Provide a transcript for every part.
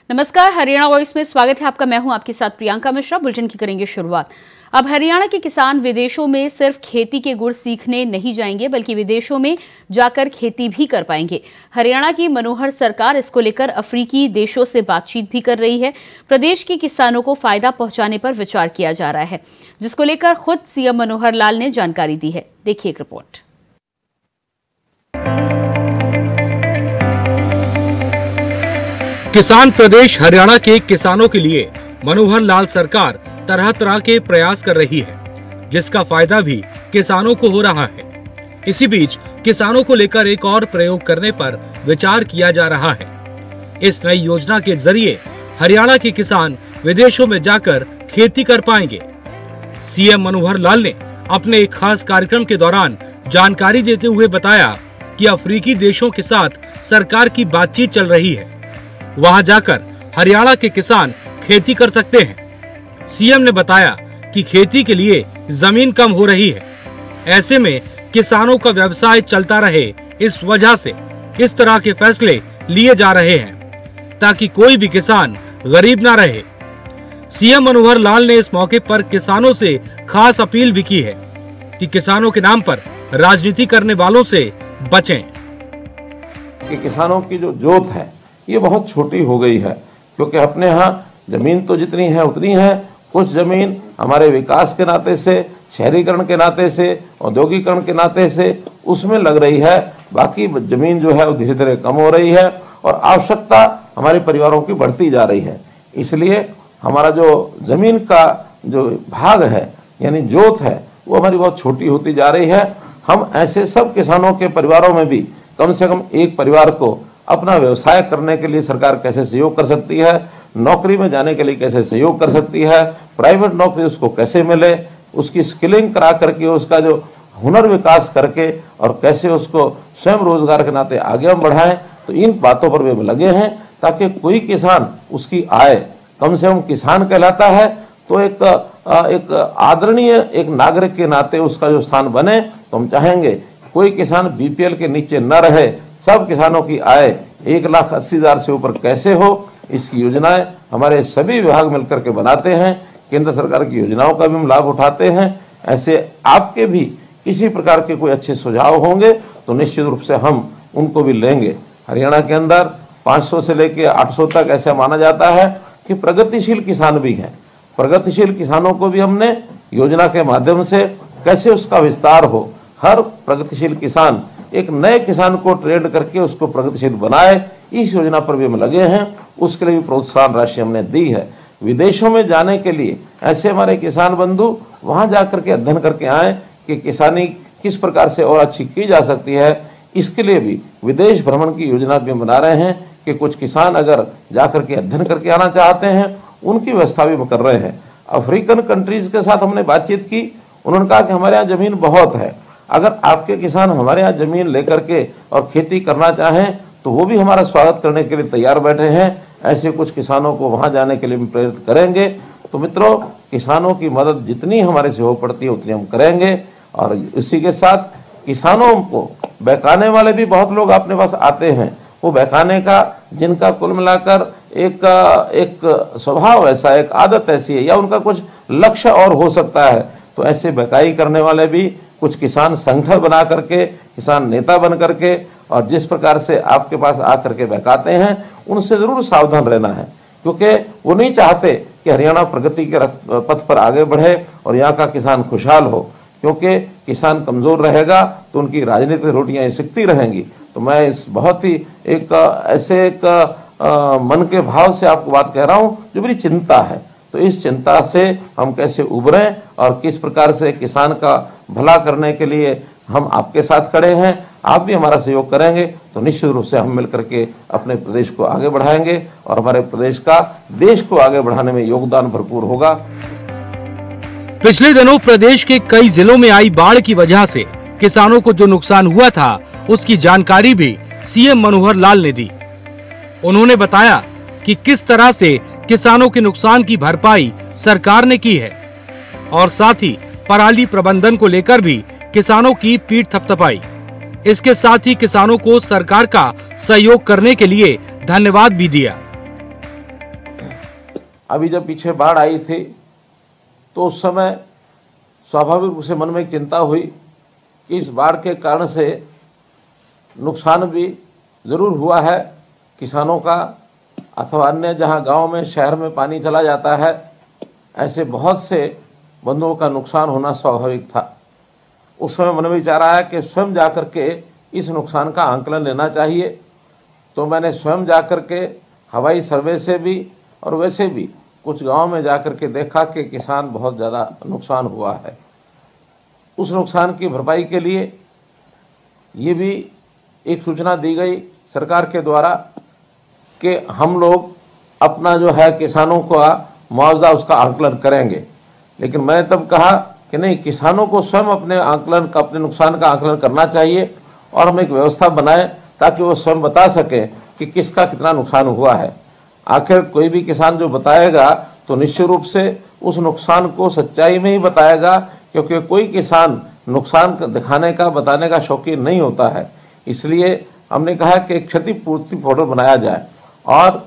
नमस्कार, हरियाणा वॉइस में स्वागत है आपका। मैं हूं आपके साथ प्रियंका मिश्रा। बुलेटिन की करेंगे शुरुआत। अब हरियाणा के किसान विदेशों में सिर्फ खेती के गुण सीखने नहीं जाएंगे, बल्कि विदेशों में जाकर खेती भी कर पाएंगे। हरियाणा की मनोहर सरकार इसको लेकर अफ्रीकी देशों से बातचीत भी कर रही है। प्रदेश के किसानों को फायदा पहुंचाने पर विचार किया जा रहा है, जिसको लेकर खुद सीएम मनोहर लाल ने जानकारी दी है। देखिए एक रिपोर्ट। किसान प्रदेश हरियाणा के किसानों के लिए मनोहर लाल सरकार तरह तरह के प्रयास कर रही है, जिसका फायदा भी किसानों को हो रहा है। इसी बीच किसानों को लेकर एक और प्रयोग करने पर विचार किया जा रहा है। इस नई योजना के जरिए हरियाणा के किसान विदेशों में जाकर खेती कर पाएंगे। सीएम मनोहर लाल ने अपने एक खास कार्यक्रम के दौरान जानकारी देते हुए बताया कि अफ्रीकी देशों के साथ सरकार की बातचीत चल रही है। वहां जाकर हरियाणा के किसान खेती कर सकते हैं। सीएम ने बताया कि खेती के लिए जमीन कम हो रही है, ऐसे में किसानों का व्यवसाय चलता रहे, इस वजह से इस तरह के फैसले लिए जा रहे हैं ताकि कोई भी किसान गरीब ना रहे। सीएम मनोहर लाल ने इस मौके पर किसानों से खास अपील भी की है कि किसानों के नाम पर राजनीति करने वालों से बचें। कि किसानों की जो जोत है ये बहुत छोटी हो गई है, क्योंकि अपने यहाँ जमीन तो जितनी है उतनी है। कुछ जमीन हमारे विकास के नाते से, शहरीकरण के नाते से, औद्योगिकरण के नाते से उसमें लग रही है। बाकी जमीन जो है वो धीरे धीरे कम हो रही है और आवश्यकता हमारे परिवारों की बढ़ती जा रही है। इसलिए हमारा जो जमीन का जो भाग है यानी जोत है वो हमारी बहुत छोटी होती जा रही है। हम ऐसे सब किसानों के परिवारों में भी कम से कम एक परिवार को अपना व्यवसाय करने के लिए सरकार कैसे सहयोग कर सकती है, नौकरी में जाने के लिए कैसे सहयोग कर सकती है, प्राइवेट नौकरी उसको कैसे मिले, उसकी स्किलिंग करा करके उसका जो हुनर विकास करके और कैसे उसको स्वयं रोजगार के नाते आगे हम बढ़ाएं। तो इन बातों पर वे लगे हैं ताकि कोई किसान उसकी आय कम से कम किसान कहलाता है तो एक आदरणीय एक नागरिक के नाते उसका जो स्थान बने। तो हम चाहेंगे कोई किसान बीपीएल के नीचे न रहे, सब किसानों की आय 1,80,000 से ऊपर कैसे हो, इसकी योजनाएं हमारे सभी विभाग मिलकर के बनाते हैं। केंद्र सरकार की योजनाओं का भी हम लाभ उठाते हैं। ऐसे आपके भी किसी प्रकार के कोई अच्छे सुझाव होंगे तो निश्चित रूप से हम उनको भी लेंगे। हरियाणा के अंदर 500 से लेकर 800 तक ऐसा माना जाता है कि प्रगतिशील किसान भी हैं। प्रगतिशील किसानों को भी हमने योजना के माध्यम से कैसे उसका विस्तार हो, हर प्रगतिशील किसान एक नए किसान को ट्रेंड करके उसको प्रगतिशील बनाए, इस योजना पर भी हम लगे हैं। उसके लिए भी प्रोत्साहन राशि हमने दी है। विदेशों में जाने के लिए ऐसे हमारे किसान बंधु वहां जाकर के अध्ययन करके आए कि किसानी किस प्रकार से और अच्छी की जा सकती है। इसके लिए भी विदेश भ्रमण की योजना भी हम बना रहे हैं कि कुछ किसान अगर जाकर के अध्ययन करके आना चाहते हैं उनकी व्यवस्था भी हम कर रहे हैं। अफ्रीकन कंट्रीज के साथ हमने बातचीत की, उन्होंने कहा कि हमारे यहाँ जमीन बहुत है, अगर आपके किसान हमारे यहाँ जमीन लेकर के और खेती करना चाहें तो वो भी हमारा स्वागत करने के लिए तैयार बैठे हैं। ऐसे कुछ किसानों को वहां जाने के लिए भी प्रेरित करेंगे। तो मित्रों, किसानों की मदद जितनी हमारे से हो पड़ती है उतनी हम करेंगे। और इसी के साथ किसानों को बहकाने वाले भी बहुत लोग अपने पास आते हैं। वो बहकाने का जिनका कुल मिलाकर एक स्वभाव ऐसा, एक आदत ऐसी है या उनका कुछ लक्ष्य और हो सकता है, तो ऐसे बहकाई करने वाले भी कुछ किसान संगठन बना करके, किसान नेता बन करके और जिस प्रकार से आपके पास आकर के बहकाते हैं उनसे जरूर सावधान रहना है, क्योंकि वो नहीं चाहते कि हरियाणा प्रगति के पथ पर आगे बढ़े और यहाँ का किसान खुशहाल हो। क्योंकि किसान कमजोर रहेगा तो उनकी राजनीतिक रोटियां सिकती रहेंगी। तो मैं इस बहुत ही एक मन के भाव से आपको बात कह रहा हूँ जो मेरी चिंता है। तो इस चिंता से हम कैसे उभरें और किस प्रकार से किसान का भला करने के लिए हम आपके साथ खड़े हैं, आप भी हमारा सहयोग करेंगे तो निश्चित रूप से हम मिलकर के अपने प्रदेश को आगे बढ़ाएंगे और हमारे प्रदेश का देश को आगे बढ़ाने में योगदान भरपूर होगा। पिछले दिनों प्रदेश के कई जिलों में आई बाढ़ की वजह से किसानों को जो नुकसान हुआ था उसकी जानकारी भी सीएम मनोहर लाल ने दी। उन्होंने बताया कि किस तरह से किसानों के नुकसान की भरपाई सरकार ने की है और साथ ही पराली प्रबंधन को लेकर भी किसानों की पीठ थपथपाई। इसके साथ ही किसानों को सरकार का सहयोग करने के लिए धन्यवाद भी दिया। अभी जब पीछे बाढ़ आई थी तो उस समय स्वाभाविक रूप से मन में एक चिंता हुई कि इस बाढ़ के कारण से नुकसान भी ज़रूर हुआ है किसानों का, अथवा अन्य जहां गांव में शहर में पानी चला जाता है ऐसे बहुत से बंधुओं का नुकसान होना स्वाभाविक था। उस समय मन में विचार आया कि स्वयं जाकर के इस नुकसान का आंकलन लेना चाहिए। तो मैंने स्वयं जाकर के हवाई सर्वे से भी और वैसे भी कुछ गांव में जाकर के देखा कि किसान बहुत ज़्यादा नुकसान हुआ है। उस नुकसान की भरपाई के लिए ये भी एक सूचना दी गई सरकार के द्वारा कि हम लोग अपना जो है किसानों का मुआवजा उसका आंकलन करेंगे। लेकिन मैंने तब कहा कि नहीं, किसानों को स्वयं अपने आंकलन का, अपने नुकसान का आंकलन करना चाहिए और हम एक व्यवस्था बनाएं ताकि वो स्वयं बता सकें कि किसका कितना नुकसान हुआ है। आखिर कोई भी किसान जो बताएगा तो निश्चित रूप से उस नुकसान को सच्चाई में ही बताएगा, क्योंकि कोई किसान नुकसान दिखाने का, बताने का शौकीन नहीं होता है। इसलिए हमने कहा कि एक क्षतिपूर्ति पोर्टल बनाया जाए और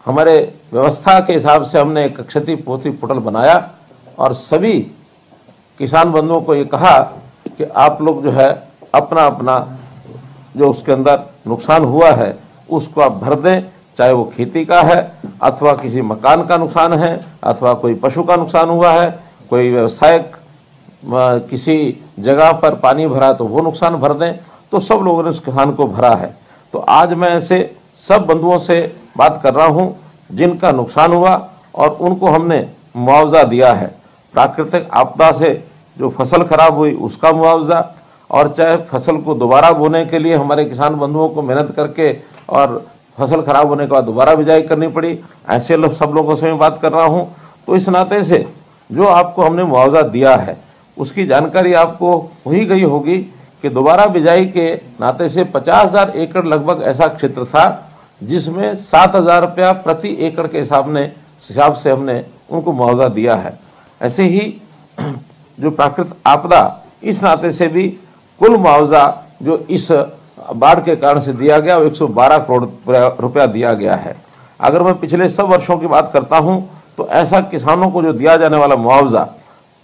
हमारे व्यवस्था के हिसाब से हमने एक क्षतिपूर्ति पोर्टल बनाया और सभी किसान बंधुओं को ये कहा कि आप लोग जो है अपना अपना जो उसके अंदर नुकसान हुआ है उसको आप भर दें, चाहे वो खेती का है अथवा किसी मकान का नुकसान है अथवा कोई पशु का नुकसान हुआ है, कोई व्यवसायिक किसी जगह पर पानी भरा तो वो नुकसान भर दें। तो सब लोगों ने उस किसान को भरा है। तो आज मैं ऐसे सब बंधुओं से बात कर रहा हूं जिनका नुकसान हुआ और उनको हमने मुआवजा दिया है। प्राकृतिक आपदा से जो फसल खराब हुई उसका मुआवजा, और चाहे फसल को दोबारा बोने के लिए हमारे किसान बंधुओं को मेहनत करके और फसल खराब होने के बाद दोबारा बिजाई करनी पड़ी, ऐसे लोग सब लोगों से मैं बात कर रहा हूं। तो इस नाते से जो आपको हमने मुआवजा दिया है उसकी जानकारी आपको हो ही गई होगी कि दोबारा बिजाई के नाते से 50,000 एकड़ लगभग ऐसा क्षेत्र था जिसमें 7,000 रुपया प्रति एकड़ के हिसाब से हमने उनको मुआवजा दिया है। ऐसे ही जो प्राकृतिक आपदा, इस नाते से भी कुल मुआवजा जो इस बाढ़ के कारण से दिया गया वो 112 करोड़ रुपया दिया गया है। अगर मैं पिछले सब वर्षों की बात करता हूं तो ऐसा किसानों को जो दिया जाने वाला मुआवजा,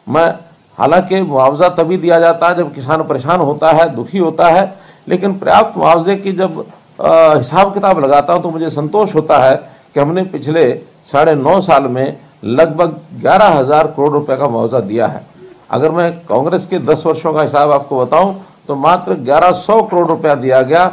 मैं हालांकि मुआवजा तभी दिया जाता है जब किसान परेशान होता है, दुखी होता है, लेकिन पर्याप्त मुआवजे की जब हिसाब किताब लगाता हूं तो मुझे संतोष होता है कि हमने पिछले 9.5 साल में लगभग 11,000 करोड़ रुपए का मुआवजा दिया है। अगर मैं कांग्रेस के 10 वर्षों का हिसाब आपको बताऊं तो मात्र 1100 करोड़ रुपया दिया गया।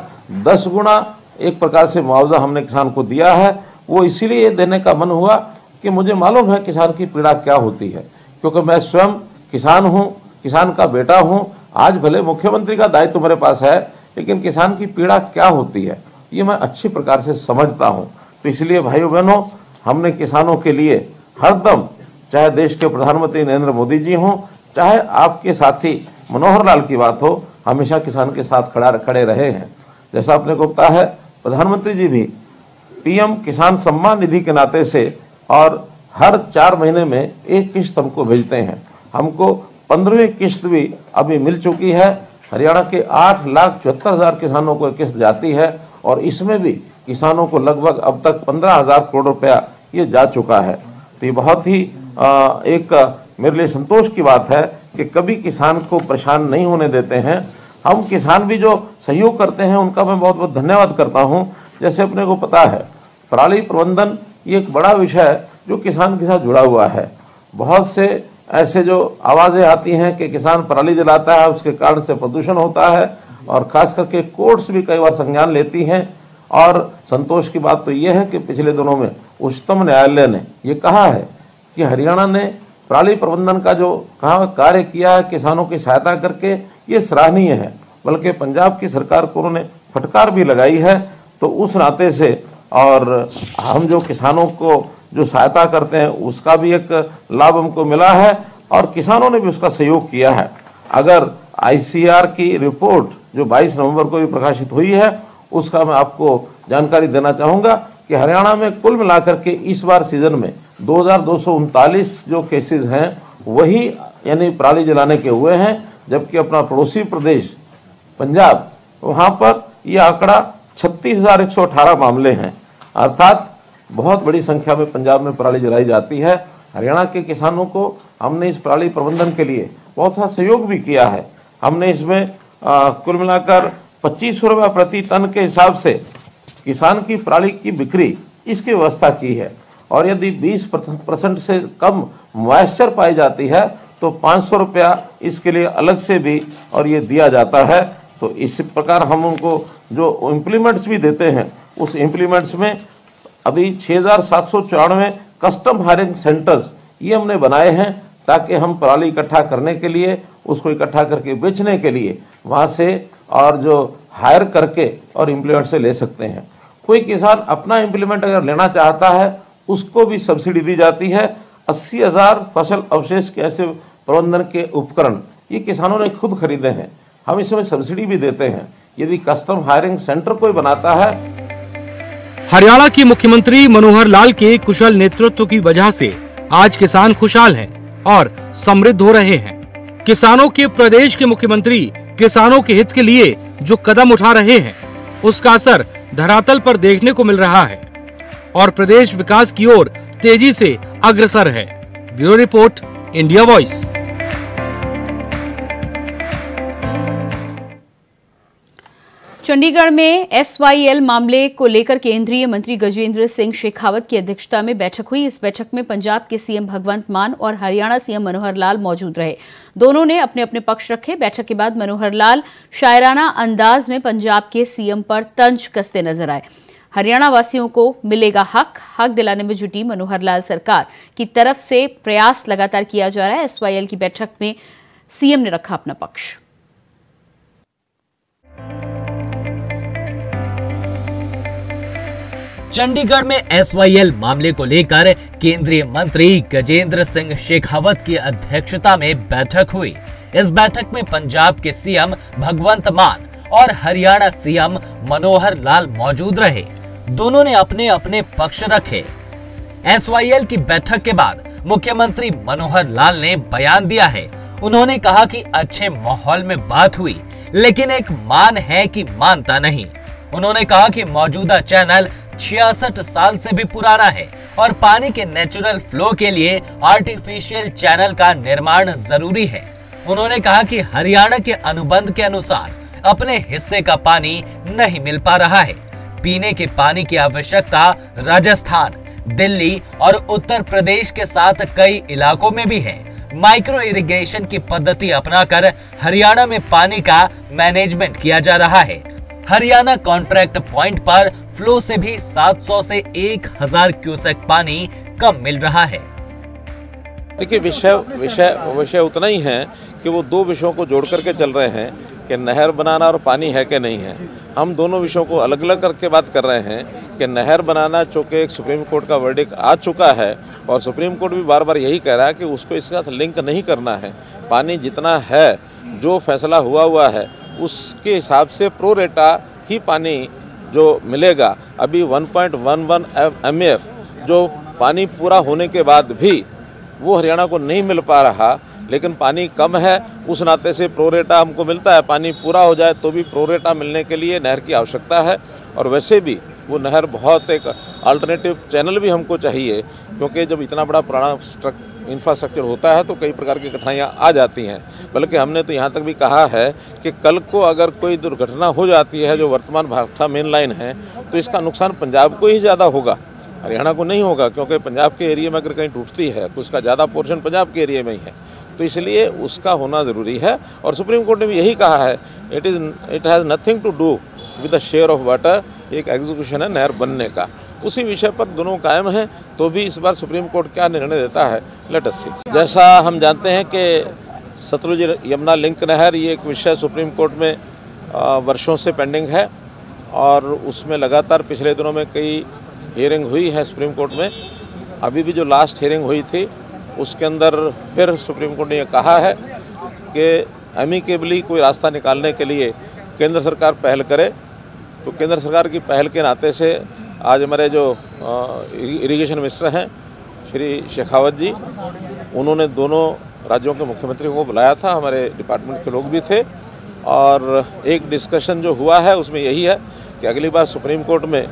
10 गुना एक प्रकार से मुआवजा हमने किसान को दिया है। वो इसीलिए देने का मन हुआ कि मुझे मालूम है किसान की पीड़ा क्या होती है, क्योंकि मैं स्वयं किसान हूं, किसान का बेटा हूं। आज भले मुख्यमंत्री का दायित्व मेरे पास है, लेकिन किसान की पीड़ा क्या होती है ये मैं अच्छी प्रकार से समझता हूं। तो इसलिए भाइयों बहनों, हमने किसानों के लिए हरदम, चाहे देश के प्रधानमंत्री नरेंद्र मोदी जी हों, चाहे आपके साथी मनोहर लाल की बात हो, हमेशा किसान के साथ खड़े रहे हैं। जैसा आपने को पता है, प्रधानमंत्री जी भी पीएम किसान सम्मान निधि के नाते से और हर 4 महीने में एक किस्त हमको भेजते हैं। हमको 15वीं किस्त भी अभी मिल चुकी है। हरियाणा के 8,74,000 किसानों को किस्त जाती है और इसमें भी किसानों को लगभग अब तक 15,000 करोड़ रुपया ये जा चुका है। तो ये बहुत ही एक मेरे लिए संतोष की बात है कि कभी किसान को परेशान नहीं होने देते हैं। हम किसान भी जो सहयोग करते हैं उनका मैं बहुत बहुत धन्यवाद करता हूं। जैसे अपने को पता है, पराली प्रबंधन ये एक बड़ा विषय है जो किसान के साथ जुड़ा हुआ है। बहुत से ऐसे जो आवाज़ें आती हैं कि किसान पराली जलाता है, उसके कारण से प्रदूषण होता है, और खास करके कोर्ट्स भी कई बार संज्ञान लेती हैं। और संतोष की बात तो ये है कि पिछले दिनों में उच्चतम न्यायालय ने ये कहा है कि हरियाणा ने पराली प्रबंधन का जो कार्य किया है किसानों की सहायता करके, ये सराहनीय है। बल्कि पंजाब की सरकार को उन्होंने फटकार भी लगाई है। तो उस नाते से और हम जो किसानों को जो सहायता करते हैं उसका भी एक लाभ हमको मिला है और किसानों ने भी उसका सहयोग किया है। अगर आईसीआर की रिपोर्ट जो 22 नवंबर को भी प्रकाशित हुई है उसका मैं आपको जानकारी देना चाहूँगा कि हरियाणा में कुल मिलाकर के इस बार सीजन में 2239 जो केसेस हैं वही यानी पराली जलाने के हुए हैं, जबकि अपना पड़ोसी प्रदेश पंजाब, वहाँ पर यह आंकड़ा 36,118 मामले हैं। अर्थात बहुत बड़ी संख्या में पंजाब में पराली जलाई जाती है। हरियाणा के किसानों को हमने इस पराली प्रबंधन के लिए बहुत सा सहयोग भी किया है। हमने इसमें कुल मिलाकर 2500 रुपये प्रति टन के हिसाब से किसान की पराली की बिक्री इसकी व्यवस्था की है। और यदि 20% से कम मॉइस्चर पाई जाती है तो 500 रुपया इसके लिए अलग से भी और ये दिया जाता है। तो इस प्रकार हम उनको जो इम्प्लीमेंट्स भी देते हैं, उस इम्प्लीमेंट्स में अभी 6794 कस्टम हायरिंग सेंटर्स ये हमने बनाए हैं, ताकि हम पराली इकट्ठा करने के लिए, उसको इकट्ठा करके बेचने के लिए वहाँ से और जो हायर करके और इम्प्लीमेंट से ले सकते हैं। कोई किसान अपना इम्प्लीमेंट अगर लेना चाहता है उसको भी सब्सिडी दी जाती है। 80,000 फसल अवशेष के ऐसे प्रबंधन के उपकरण ये किसानों ने खुद खरीदे हैं, हम इसमें सब्सिडी भी देते हैं यदि कस्टम हायरिंग सेंटर कोई बनाता है। हरियाणा के मुख्यमंत्री मनोहर लाल के कुशल नेतृत्व की वजह से आज किसान खुशहाल हैं और समृद्ध हो रहे हैं। किसानों के प्रदेश के मुख्यमंत्री किसानों के हित के लिए जो कदम उठा रहे हैं उसका असर धरातल पर देखने को मिल रहा है और प्रदेश विकास की ओर तेजी से अग्रसर है। Bureau report, India voice. Chandigarh में SYL मामले को लेकर केंद्रीय मंत्री गजेंद्र सिंह शेखावत की अध्यक्षता में बैठक हुई। इस बैठक में पंजाब के सीएम भगवंत मान और हरियाणा सीएम मनोहर लाल मौजूद रहे। दोनों ने अपने अपने पक्ष रखे। बैठक के बाद मनोहर लाल शायराना अंदाज में पंजाब के सीएम पर तंज कसते नजर आए। हरियाणा वासियों को मिलेगा हक दिलाने में जुटी मनोहर लाल सरकार की तरफ से प्रयास लगातार किया जा रहा है। SYL की बैठक में सीएम ने रखा अपना पक्ष। चंडीगढ़ में SYL मामले को लेकर केंद्रीय मंत्री गजेंद्र सिंह शेखावत की अध्यक्षता में बैठक हुई। इस बैठक में पंजाब के सीएम भगवंत मान और हरियाणा सीएम मनोहर लाल मौजूद रहे। दोनों ने अपने अपने पक्ष रखे। SYL की बैठक के बाद मुख्यमंत्री मनोहर लाल ने बयान दिया है। उन्होंने कहा कि अच्छे माहौल में बात हुई, लेकिन एक मान है कि मानता नहीं। उन्होंने कहा कि मौजूदा चैनल 66 साल से भी पुराना है और पानी के नेचुरल फ्लो के लिए आर्टिफिशियल चैनल का निर्माण जरूरी है। उन्होंने कहा कि हरियाणा के अनुबंध के अनुसार अपने हिस्से का पानी नहीं मिल पा रहा है। पीने के पानी की आवश्यकता राजस्थान, दिल्ली और उत्तर प्रदेश के साथ कई इलाकों में भी है। माइक्रो इरिगेशन की पद्धति अपनाकर हरियाणा में पानी का मैनेजमेंट किया जा रहा है। हरियाणा कॉन्ट्रैक्ट पॉइंट पर फ्लो से भी 700 से 1000 क्यूसेक पानी कम मिल रहा है। देखिए, विषय उतना ही है कि वो दो विषयों को जोड़ करके चल रहे हैं कि नहर बनाना और पानी है कि नहीं है। हम दोनों विषयों को अलग अलग करके बात कर रहे हैं कि नहर बनाना, चूँकि एक सुप्रीम कोर्ट का वर्डिक्ट आ चुका है और सुप्रीम कोर्ट भी बार बार यही कह रहा है कि उसको इसके साथ लिंक नहीं करना है। पानी जितना है, जो फैसला हुआ है उसके हिसाब से प्रो रेटा ही पानी जो मिलेगा। अभी 1.11 MF जो पानी पूरा होने के बाद भी वो हरियाणा को नहीं मिल पा रहा, लेकिन पानी कम है, उस नाते से प्रोरेटा हमको मिलता है। पानी पूरा हो जाए तो भी प्रोरेटा मिलने के लिए नहर की आवश्यकता है। और वैसे भी वो नहर बहुत एक अल्टरनेटिव चैनल भी हमको चाहिए, क्योंकि जब इतना बड़ा पुराना इंफ्रास्ट्रक्चर होता है तो कई प्रकार की कठिनाइयाँ आ जाती हैं। बल्कि हमने तो यहाँ तक भी कहा है कि कल को अगर कोई दुर्घटना हो जाती है, जो वर्तमान भाखड़ा मेन लाइन है, तो इसका नुकसान पंजाब को ही ज़्यादा होगा, हरियाणा को नहीं होगा। क्योंकि पंजाब के एरिया में अगर कहीं टूटती है तो उसका ज़्यादा पोर्शन पंजाब के एरिया में ही है, तो इसलिए उसका होना ज़रूरी है। और सुप्रीम कोर्ट ने भी यही कहा है, it has nothing to do with the share of water. एक एग्जीक्यूशन है नहर बनने का, उसी विषय पर दोनों कायम हैं। तो भी इस बार सुप्रीम कोर्ट क्या निर्णय देता है, लेट अस सी। जैसा हम जानते हैं कि सतलुज यमुना लिंक नहर, ये एक विषय सुप्रीम कोर्ट में वर्षों से पेंडिंग है और उसमें लगातार पिछले दिनों में कई हियरिंग हुई है सुप्रीम कोर्ट में। अभी भी जो लास्ट हियरिंग हुई थी उसके अंदर फिर सुप्रीम कोर्ट ने यह कहा है कि एमिकेबली कोई रास्ता निकालने के लिए केंद्र सरकार पहल करे। तो केंद्र सरकार की पहल के नाते से आज हमारे जो इरिगेशन मिनिस्टर हैं श्री शेखावत जी, उन्होंने दोनों राज्यों के मुख्यमंत्रियों को बुलाया था, हमारे डिपार्टमेंट के लोग भी थे। और एक डिस्कशन जो हुआ है उसमें यही है कि अगली बार सुप्रीम कोर्ट में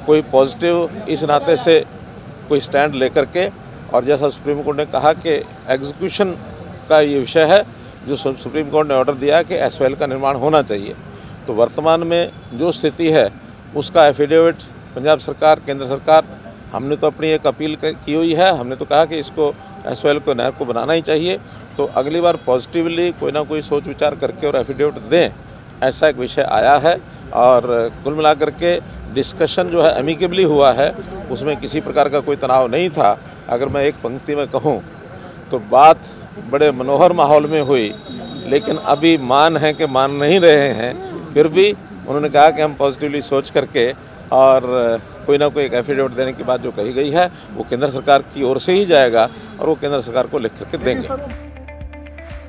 कोई पॉजिटिव इस नाते से कोई स्टैंड लेकर के, और जैसा सुप्रीम कोर्ट ने कहा कि एग्जीक्यूशन का ये विषय है, जो सुप्रीम कोर्ट ने ऑर्डर दिया कि SYL का निर्माण होना चाहिए। तो वर्तमान में जो स्थिति है उसका एफिडेविट पंजाब सरकार, केंद्र सरकार, हमने तो अपनी एक अपील की हुई है। हमने तो कहा कि इसको SYL को नहर को बनाना ही चाहिए। तो अगली बार पॉजिटिवली कोई ना कोई सोच विचार करके और एफिडेविट दें, ऐसा एक विषय आया है। और कुल मिलाकर के डिस्कशन जो है एमिकेबली हुआ है, उसमें किसी प्रकार का कोई तनाव नहीं था। अगर मैं एक पंक्ति में कहूँ तो बात बड़े मनोहर माहौल में हुई, लेकिन अभी मान है कि मान नहीं रहे हैं। फिर भी उन्होंने कहा कि हम पॉजिटिवली सोच करके और कोई ना कोई एक एफिडेविट देने की बात जो कही गई है वो केंद्र सरकार की ओर से ही जाएगा और वो केंद्र सरकार को लिख करके देंगे।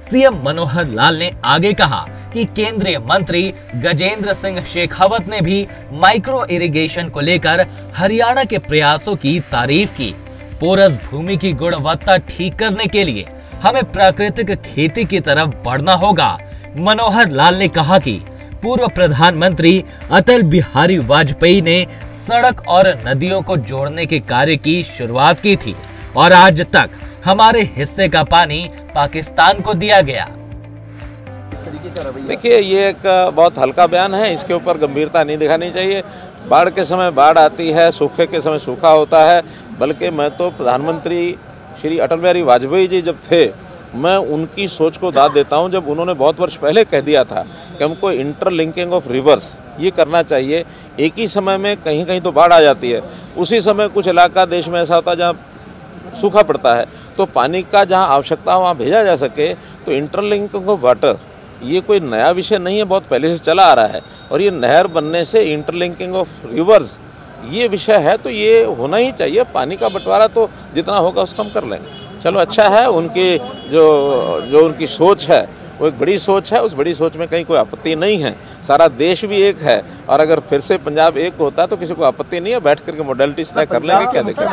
सीएम मनोहर लाल ने आगे कहा कि केंद्रीय मंत्री गजेंद्र सिंह शेखावत ने भी माइक्रो इरिगेशन को लेकर हरियाणा के प्रयासों की तारीफ की। पोरस भूमि की गुणवत्ता ठीक करने के लिए हमें प्राकृतिक खेती की तरफ बढ़ना होगा। मनोहर लाल ने कहा कि पूर्व प्रधानमंत्री अटल बिहारी वाजपेयी ने सड़क और नदियों को जोड़ने के कार्य की शुरुआत की थी और आज तक हमारे हिस्से का पानी पाकिस्तान को दिया गया। देखिए, ये एक बहुत हल्का बयान है, इसके ऊपर गंभीरता नहीं दिखानी चाहिए। बाढ़ के समय बाढ़ आती है, सूखे के समय सूखा होता है। बल्कि मैं तो प्रधानमंत्री श्री अटल बिहारी वाजपेयी जी जब थे, मैं उनकी सोच को दाद देता हूं, जब उन्होंने बहुत वर्ष पहले कह दिया था कि हमको इंटरलिंकिंग ऑफ रिवर्स ये करना चाहिए। एक ही समय में कहीं कहीं तो बाढ़ आ जाती है, उसी समय कुछ इलाका देश में ऐसा होता है जहाँ सूखा पड़ता है, तो पानी का जहाँ आवश्यकता हो वहाँ भेजा जा सके। तो इंटरलिंकिंग ऑफ वाटर ये कोई नया विषय नहीं है, बहुत पहले से चला आ रहा है। और ये नहर बनने से इंटरलिंकिंग ऑफ रिवर्स ये विषय है, तो ये होना ही चाहिए। पानी का बंटवारा तो जितना होगा उसको हम कर लेंगे। चलो, अच्छा है, उनकी जो उनकी सोच है वो एक बड़ी सोच है, उस बड़ी सोच में कहीं कोई आपत्ति नहीं है। सारा देश भी एक है, और अगर फिर से पंजाब एक होता है तो किसी को आपत्ति नहीं है। बैठ करके मॉडलिटीज तय कर लेंगे, क्या दिक्कत।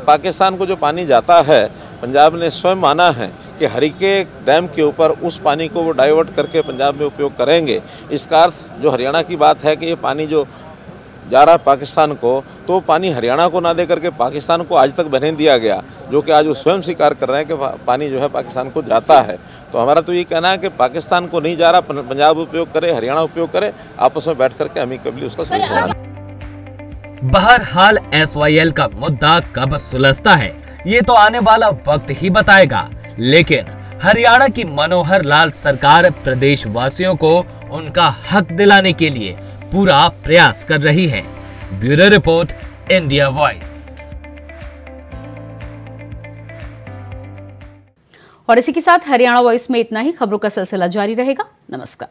पाकिस्तान को जो पानी जाता है, पंजाब ने स्वयं माना है कि हरिके डैम के ऊपर उस पानी को वो डाइवर्ट करके पंजाब में उपयोग करेंगे। इसका अर्थ जो हरियाणा की बात है कि ये पानी जो जा रहा है पाकिस्तान को, तो पानी हरियाणा को ना दे करके पाकिस्तान को आज तक बहने दिया गया, जो कि आज वो स्वयं स्वीकार कर रहे हैं कि पानी जो है पाकिस्तान को जाता है। तो हमारा तो ये कहना है कि पाकिस्तान को नहीं जा रहा, पंजाब उपयोग करे, हरियाणा उपयोग करे, आपस में बैठ करके अमीकेबली उसका सलूशन। बहरहाल SYL का मुद्दा कब सुलझता है ये तो आने वाला वक्त ही बताएगा, लेकिन हरियाणा की मनोहर लाल सरकार प्रदेशवासियों को उनका हक दिलाने के लिए पूरा प्रयास कर रही है। Bureau report, India voice. और इसी के साथ हरियाणा वॉइस में इतना ही। खबरों का सिलसिला जारी रहेगा। नमस्कार।